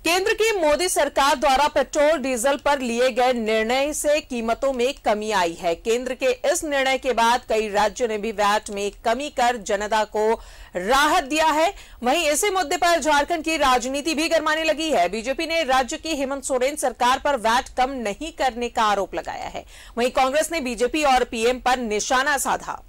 केंद्र की मोदी सरकार द्वारा पेट्रोल डीजल पर लिए गए निर्णय से कीमतों में कमी आई है। केंद्र के इस निर्णय के बाद कई राज्यों ने भी वैट में कमी कर जनता को राहत दिया है। वहीं इसी मुद्दे पर झारखंड की राजनीति भी गरमाने लगी है। बीजेपी ने राज्य की हेमंत सोरेन सरकार पर वैट कम नहीं करने का आरोप लगाया है। वहीं कांग्रेस ने बीजेपी और पीएम पर निशाना साधा।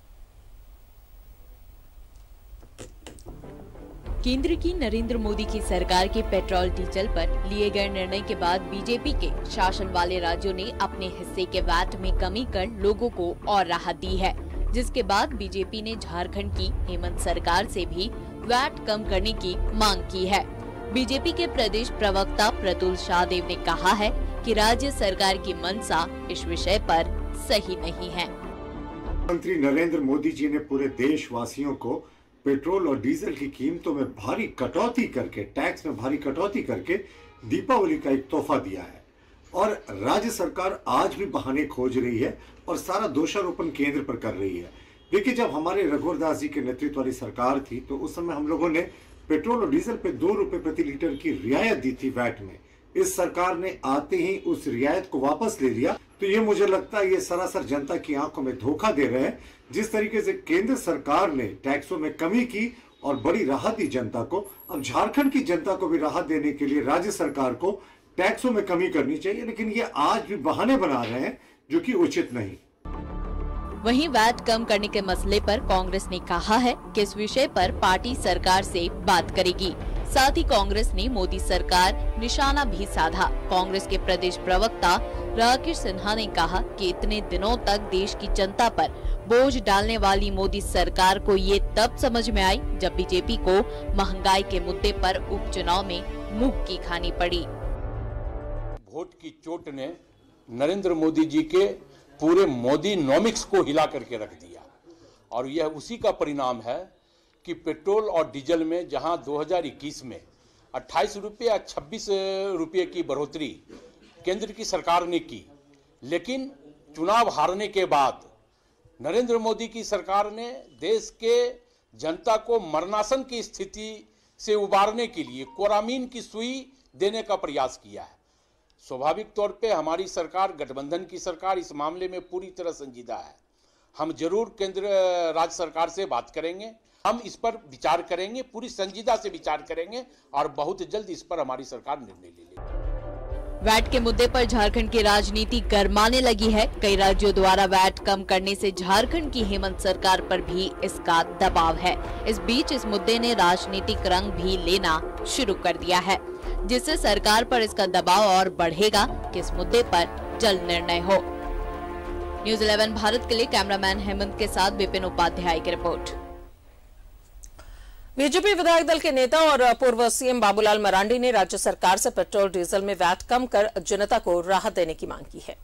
केंद्र की नरेंद्र मोदी की सरकार के पेट्रोल डीजल पर लिए गए निर्णय के बाद बीजेपी के शासन वाले राज्यों ने अपने हिस्से के वैट में कमी कर लोगों को और राहत दी है, जिसके बाद बीजेपी ने झारखंड की हेमंत सरकार से भी वैट कम करने की मांग की है। बीजेपी के प्रदेश प्रवक्ता प्रतुल शाहदेव ने कहा है कि राज्य सरकार की मंशा इस विषय पर सही नहीं है। प्रधानमंत्री नरेंद्र मोदी जी ने पूरे देशवासियों को पेट्रोल और डीजल की कीमतों में भारी कटौती करके, टैक्स में भारी कटौती करके दीपावली का एक तोहफा दिया है। और राज्य सरकार आज भी बहाने खोज रही है और सारा दोषारोपण केंद्र पर कर रही है। देखिए, जब हमारे रघुवर दास जी के नेतृत्व वाली सरकार थी तो उस समय हम लोगों ने पेट्रोल और डीजल पे 2 रुपए प्रति लीटर की रियायत दी थी वैट में। इस सरकार ने आते ही उस रियायत को वापस ले लिया। तो ये मुझे लगता है ये सरासर जनता की आंखों में धोखा दे रहे हैं। जिस तरीके से केंद्र सरकार ने टैक्सों में कमी की और बड़ी राहत दी जनता को, अब झारखंड की जनता को भी राहत देने के लिए राज्य सरकार को टैक्सों में कमी करनी चाहिए, लेकिन ये आज भी बहाने बना रहे हैं जो कि उचित नहीं। वहीं वैट कम करने के मसले पर कांग्रेस ने कहा है कि इस विषय पर पार्टी सरकार से बात करेगी। साथ ही कांग्रेस ने मोदी सरकार निशाना भी साधा। कांग्रेस के प्रदेश प्रवक्ता राकेश सिन्हा ने कहा कि इतने दिनों तक देश की जनता पर बोझ डालने वाली मोदी सरकार को ये तब समझ में आई जब बीजेपी को महंगाई के मुद्दे पर उपचुनाव में मुंह की खानी पड़ी। वोट की चोट ने नरेंद्र मोदी जी के पूरे मोदी नॉमिक्स को हिला करके रख दिया और यह उसी का परिणाम है कि पेट्रोल और डीजल में जहां 2021 में 28 रुपये या 26 रुपये की बढ़ोतरी केंद्र की सरकार ने की, लेकिन चुनाव हारने के बाद नरेंद्र मोदी की सरकार ने देश के जनता को मरणासन की स्थिति से उबारने के लिए कोरामीन की सुई देने का प्रयास किया है। स्वाभाविक तौर पे हमारी सरकार, गठबंधन की सरकार इस मामले में पूरी तरह संजीदा है। हम जरूर केंद्र राज्य सरकार से बात करेंगे, हम इस पर विचार करेंगे, पूरी संजीदा से विचार करेंगे और बहुत जल्द इस पर हमारी सरकार निर्णय ले लेगी। वैट के मुद्दे पर झारखंड की राजनीति गरमाने लगी है। कई राज्यों द्वारा वैट कम करने से झारखंड की हेमंत सरकार पर भी इसका दबाव है। इस बीच इस मुद्दे ने राजनीतिक रंग भी लेना शुरू कर दिया है, जिससे सरकार पर इसका दबाव और बढ़ेगा कि इस मुद्दे पर जल्द निर्णय हो। न्यूज़ 11 भारत के लिए कैमरामैन हेमंत के साथ विपिन उपाध्याय की रिपोर्ट। बीजेपी विधायक दल के नेता और पूर्व सीएम बाबूलाल मरांडी ने राज्य सरकार से पेट्रोल डीजल में वैट कम कर जनता को राहत देने की मांग की है।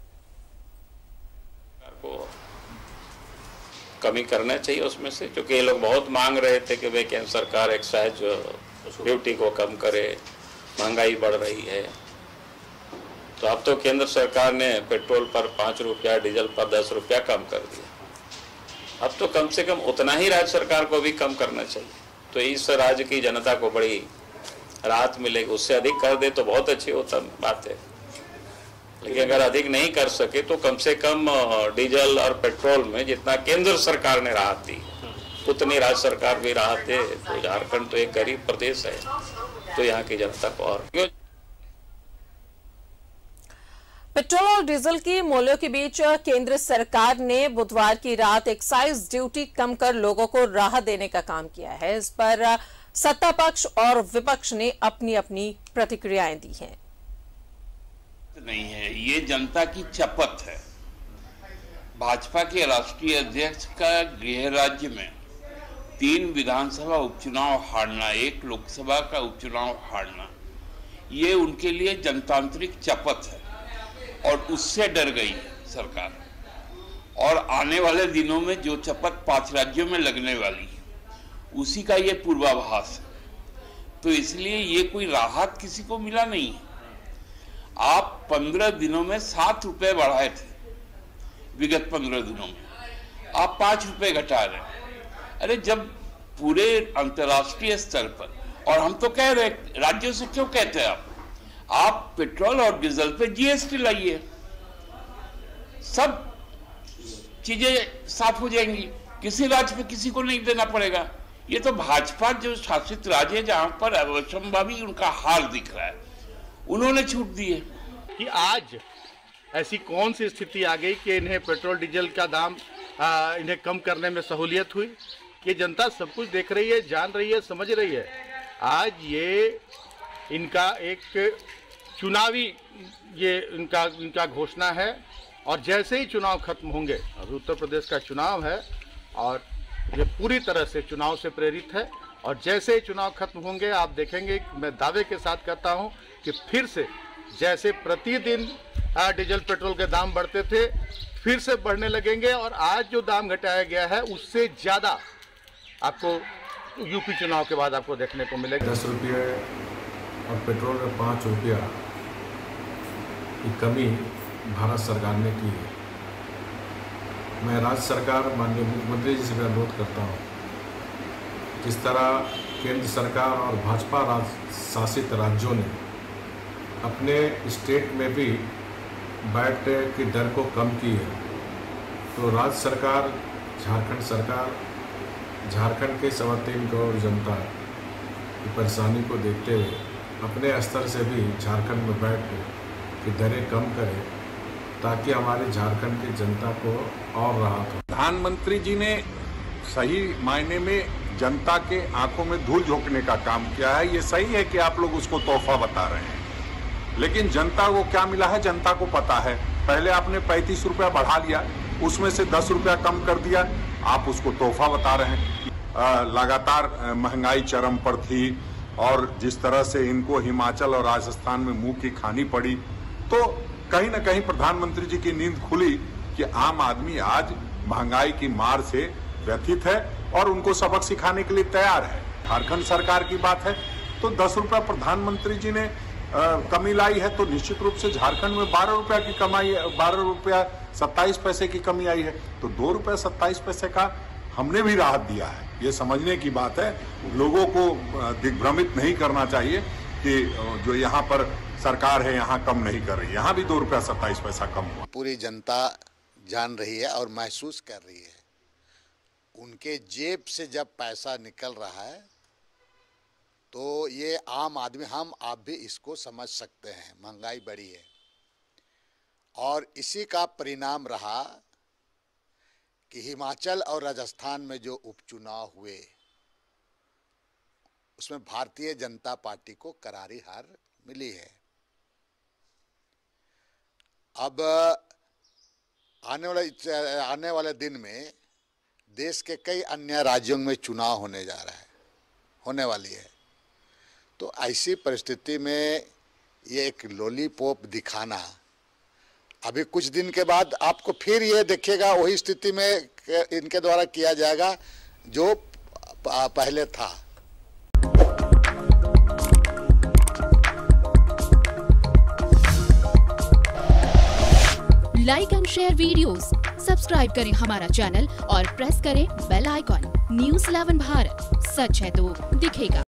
कमी करना चाहिए उसमें से, क्योंकि ये लोग बहुत मांग रहे थे कि भाई केंद्र सरकार एक्साइज ड्यूटी को कम करे, महंगाई बढ़ रही है। तो अब तो केंद्र सरकार ने पेट्रोल पर 5 रुपया, डीजल पर 10 रुपया कम कर दिया। अब तो कम से कम उतना ही राज्य सरकार को भी कम करना चाहिए, तो इस राज्य की जनता को बड़ी राहत मिलेगी। उससे अधिक कर दे तो बहुत अच्छी होता बात है, लेकिन अगर अधिक नहीं कर सके तो कम से कम डीजल और पेट्रोल में जितना केंद्र सरकार ने राहत दी उतनी राज्य सरकार भी राहत दे। तो झारखंड तो एक गरीब प्रदेश है, तो यहाँ की जनता को और पेट्रोल और डीजल की मूल्यों के बीच केंद्र सरकार ने बुधवार की रात एक्साइज ड्यूटी कम कर लोगों को राहत देने का काम किया है। इस पर सत्ता पक्ष और विपक्ष ने अपनी अपनी प्रतिक्रियाएं दी हैं। नहीं है, ये जनता की शपथ है। भाजपा के राष्ट्रीय अध्यक्ष का गृह राज्य में 3 विधानसभा उपचुनाव हारना, 1 लोकसभा का उपचुनाव हारना, ये उनके लिए जनतांत्रिक शपथ है और उससे डर गई सरकार। और आने वाले दिनों में जो शपथ 5 राज्यों में लगने वाली है उसी का ये पूर्वाभास है। तो इसलिए ये कोई राहत किसी को मिला नहीं है। आप 15 दिनों में 7 रुपए बढ़ाए थे, विगत 15 दिनों में आप 5 रुपए घटा रहे हैं। अरे जब पूरे अंतर्राष्ट्रीय स्तर पर, और हम तो कह रहे राज्यों से क्यों कहते हैं आप, आप पेट्रोल और डीजल पे जीएसटी लाइए, सब चीजें साफ हो जाएंगी, किसी राज्य पे किसी को नहीं देना पड़ेगा। ये तो भाजपा जो शासित राज्य है जहां पर असंभावी उनका हाल दिख रहा है, उन्होंने छूट दी है। कि आज ऐसी कौन सी स्थिति आ गई कि इन्हें पेट्रोल डीजल का दाम इन्हें कम करने में सहूलियत हुई। ये जनता सब कुछ देख रही है, जान रही है, समझ रही है। आज ये इनका एक चुनावी ये इनका घोषणा है, और जैसे ही चुनाव खत्म होंगे, अभी उत्तर प्रदेश का चुनाव है और ये पूरी तरह से चुनाव से प्रेरित है, और जैसे ही चुनाव खत्म होंगे आप देखेंगे, मैं दावे के साथ कहता हूं कि फिर से जैसे प्रतिदिन डीजल पेट्रोल के दाम बढ़ते थे फिर से बढ़ने लगेंगे, और आज जो दाम घटाया गया है उससे ज़्यादा आपको यूपी चुनाव के बाद आपको देखने को मिलेगा। 10 रुपये और पेट्रोल में 5 रुपया की कमी भारत सरकार ने की है। मैं राज्य सरकार माननीय मुख्यमंत्री जी से अनुरोध करता हूँ, जिस तरह केंद्र सरकार और भाजपा शासित राज्यों ने अपने स्टेट में भी वैट की दर को कम की है, तो राज्य सरकार, झारखंड सरकार, झारखंड के 3.25 करोड़ जनता की परेशानी को देखते हुए अपने स्तर से भी झारखंड में वैट की दरें कम करे, ताकि हमारे झारखंड की जनता को और राहत हो। प्रधानमंत्री जी ने सही मायने में जनता के आंखों में धूल झोंकने का काम किया है। ये सही है कि आप लोग उसको तोहफा बता रहे हैं, लेकिन जनता को क्या मिला है जनता को पता है। पहले आपने 35 रुपया बढ़ा लिया, उसमें से 10 रुपया कम कर दिया, आप उसको तोहफा बता रहे हैं। लगातार महंगाई चरम पर थी, और जिस तरह से इनको हिमाचल और राजस्थान में मुंह की खानी पड़ी, तो कहीं न कहीं प्रधानमंत्री जी की नींद खुली कि आम आदमी आज महंगाई की मार से व्यथित है और उनको सबक सिखाने के लिए तैयार है। झारखंड सरकार की बात है तो 10 रुपया प्रधानमंत्री जी ने कमी लाई है, तो निश्चित रूप से झारखंड में 12 रुपया की कमाई, 12 रुपया 27 पैसे की कमी आई है, तो 2 रुपया 27 पैसे का हमने भी राहत दिया है। ये समझने की बात है, लोगों को दिग्भ्रमित नहीं करना चाहिए कि जो यहाँ पर सरकार है यहाँ कम नहीं कर रही, यहाँ भी 2 रुपया 27 पैसा कम हुआ। पूरी जनता जान रही है और महसूस कर रही है, उनके जेब से जब पैसा निकल रहा है तो ये आम आदमी, हम आप भी इसको समझ सकते हैं। महंगाई बढ़ी है और इसी का परिणाम रहा कि हिमाचल और राजस्थान में जो उपचुनाव हुए उसमें भारतीय जनता पार्टी को करारी हार मिली है। अब आने वाले दिन में देश के कई अन्य राज्यों में चुनाव होने वाली है, तो ऐसी परिस्थिति में ये एक लॉलीपॉप दिखाना, अभी कुछ दिन के बाद आपको फिर ये देखिएगा वही स्थिति में इनके द्वारा किया जाएगा जो पहले था। Like and share videos, subscribe करें हमारा चैनल और प्रेस करें बेल आइकॉन। News 11 भारत, सच है तो दिखेगा।